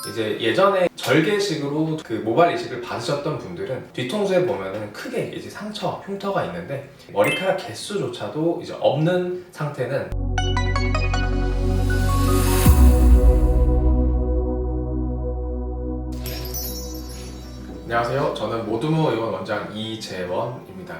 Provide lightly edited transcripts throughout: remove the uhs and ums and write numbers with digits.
이제 예전에 절개식으로 그 모발 이식을 받으셨던 분들은 뒤통수에 보면은 크게 이제 상처, 흉터가 있는데 머리카락 개수조차도 이제 없는 상태는 안녕하세요. 저는 모두모 의원 원장 이재원입니다.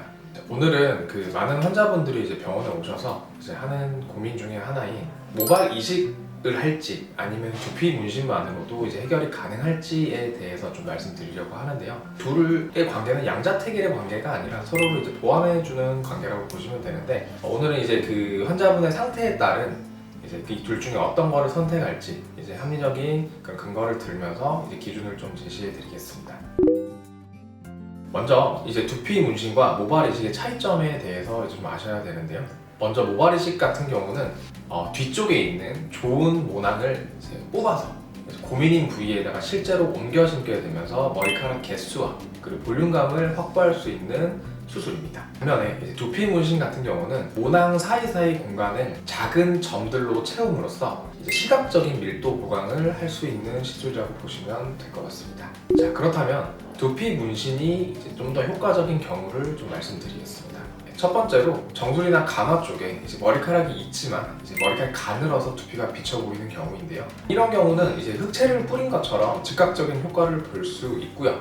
오늘은 그 많은 환자분들이 이제 병원에 오셔서 이제 하는 고민 중에 하나인 모발 이식을 할지 아니면 두피 문신만으로도 이제 해결이 가능할지에 대해서 좀 말씀드리려고 하는데요. 둘의 관계는 양자택일의 관계가 아니라 서로를 이제 보완해주는 관계라고 보시면 되는데 오늘은 이제 그 환자분의 상태에 따른 이제 그 둘 중에 어떤 거를 선택할지 이제 합리적인 그런 근거를 들면서 이제 기준을 좀 제시해드리겠습니다. 먼저 이제 두피 문신과 모발 이식의 차이점에 대해서 좀 아셔야 되는데요. 먼저 모발 이식 같은 경우는 뒤쪽에 있는 좋은 모낭을 이제 뽑아서 고민인 부위에다가 실제로 옮겨 심게 되면서 머리카락 개수와 그리고 볼륨감을 확보할 수 있는 수술입니다. 반면에 이제 두피 문신 같은 경우는 모낭 사이사이 공간을 작은 점들로 채움으로써 이제 시각적인 밀도 보강을 할 수 있는 시술이라고 보시면 될 것 같습니다. 자, 그렇다면 두피 문신이 좀 더 효과적인 경우를 좀 말씀드리겠습니다. 첫 번째로 정수리나 가마 쪽에 이제 머리카락이 있지만 이제 머리카락이 가늘어서 두피가 비쳐 보이는 경우인데요. 이런 경우는 이제 흑채를 뿌린 것처럼 즉각적인 효과를 볼 수 있고요.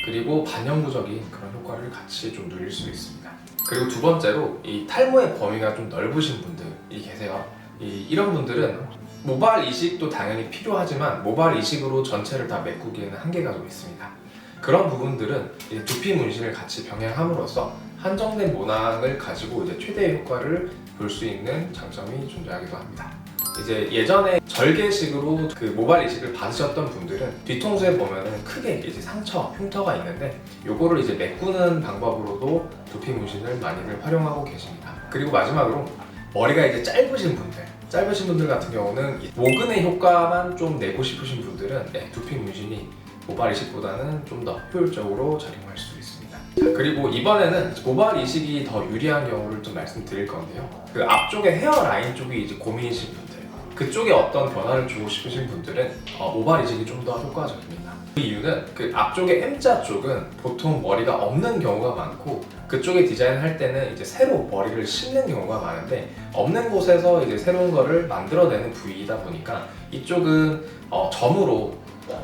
그리고 반영구적인 그런 효과를 같이 좀 누릴 수 있습니다. 그리고 두 번째로 이 탈모의 범위가 좀 넓으신 분들이 계세요. 이런 분들은 모발 이식도 당연히 필요하지만 모발 이식으로 전체를 다 메꾸기에는 한계가 좀 있습니다. 그런 부분들은 두피 문신을 같이 병행함으로써 한정된 모낭을 가지고 이제 최대의 효과를 볼 수 있는 장점이 존재하기도 합니다. 이제 예전에 절개식으로 그 모발 이식을 받으셨던 분들은 뒤통수에 보면은 크게 이제 상처, 흉터가 있는데 요거를 이제 메꾸는 방법으로도 두피 문신을 많이들 활용하고 계십니다. 그리고 마지막으로 머리가 이제 짧으신 분들 같은 경우는 모근의 효과만 좀 내고 싶으신 분들은 두피 문신이 모발 이식보다는 좀 더 효율적으로 작용할 수 있습니다. 자, 그리고 이번에는 모발 이식이 더 유리한 경우를 좀 말씀드릴 건데요. 그 앞쪽에 헤어라인 쪽이 이제 고민이신 분들, 그쪽에 어떤 변화를 주고 싶으신 분들은 모발 이식이 좀 더 효과적입니다. 그 이유는 그 앞쪽에 M자 쪽은 보통 머리가 없는 경우가 많고 그쪽에 디자인할 때는 이제 새로 머리를 심는 경우가 많은데 없는 곳에서 이제 새로운 거를 만들어내는 부위이다 보니까 이쪽은 점으로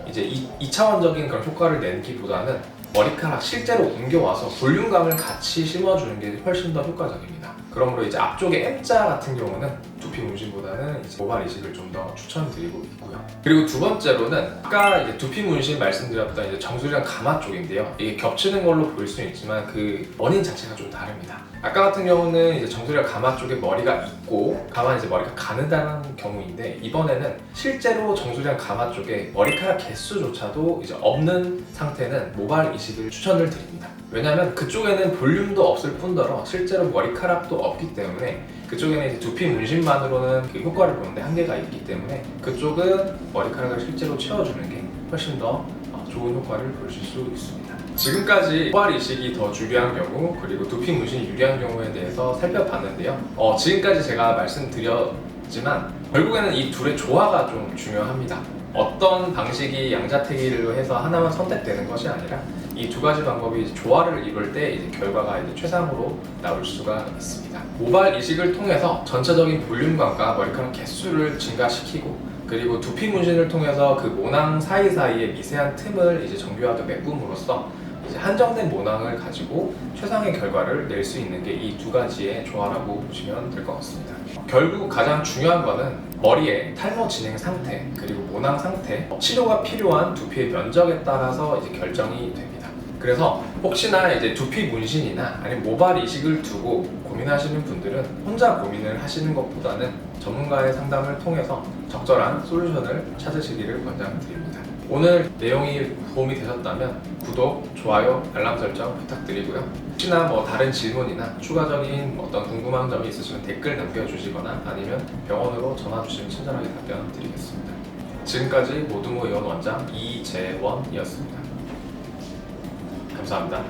이제 2차원적인 그런 효과를 내기보다는 머리카락 실제로 옮겨와서 볼륨감을 같이 심어주는 게 훨씬 더 효과적입니다. 그러므로 이제 앞쪽에 M자 같은 경우는 두피 문신보다는 이제 모발 이식을 좀 더 추천드리고 있고요. 그리고 두 번째로는 아까 이제 두피 문신 말씀드렸던 이제 정수리랑 가마 쪽인데요. 이게 겹치는 걸로 보일 수 있지만 그 원인 자체가 좀 다릅니다. 아까 같은 경우는 이제 정수리랑 가마 쪽에 머리가 있고 가만 이제 머리가 가느다란 경우인데 이번에는 실제로 정수리랑 가마 쪽에 머리카락 개수조차도 이제 없는 상태는 모발 이식을 추천을 드립니다. 왜냐하면 그쪽에는 볼륨도 없을 뿐더러 실제로 머리카락도 없기 때문에 그쪽에는 이제 두피 문신만으로는 그 효과를 보는데 한계가 있기 때문에 그쪽은 머리카락을 실제로 채워주는 게 훨씬 더 좋은 효과를 보실 수 있습니다. 지금까지 모발 이식이 더 유리한 경우 그리고 두피 문신이 유리한 경우에 대해서 살펴봤는데요. 지금까지 제가 말씀드렸지만 결국에는 이 둘의 조화가 좀 중요합니다. 어떤 방식이 양자택일로 해서 하나만 선택되는 것이 아니라 이 두 가지 방법이 조화를 이룰 때 이제 결과가 이제 최상으로 나올 수가 있습니다. 모발 이식을 통해서 전체적인 볼륨감과 머리카락 개수를 증가시키고 그리고 두피 문신을 통해서 그 모낭 사이사이의 미세한 틈을 이제 정교하게 메꿈으로써 이제 한정된 모낭을 가지고 최상의 결과를 낼 수 있는 게 이 두 가지의 조화라고 보시면 될 것 같습니다. 결국 가장 중요한 거는 머리의 탈모 진행 상태 그리고 모낭 상태, 치료가 필요한 두피의 면적에 따라서 이제 결정이 됩니다. 그래서 혹시나 이제 두피 문신이나 아니면 모발 이식을 두고 고민하시는 분들은 혼자 고민을 하시는 것보다는 전문가의 상담을 통해서 적절한 솔루션을 찾으시기를 권장드립니다. 오늘 내용이 도움이 되셨다면 구독, 좋아요, 알람 설정 부탁드리고요. 혹시나 다른 질문이나 추가적인 어떤 궁금한 점이 있으시면 댓글 남겨주시거나 아니면 병원으로 전화 주시면 친절하게 답변 드리겠습니다. 지금까지 모두모 의원 원장 이재원이었습니다. 감사합니다.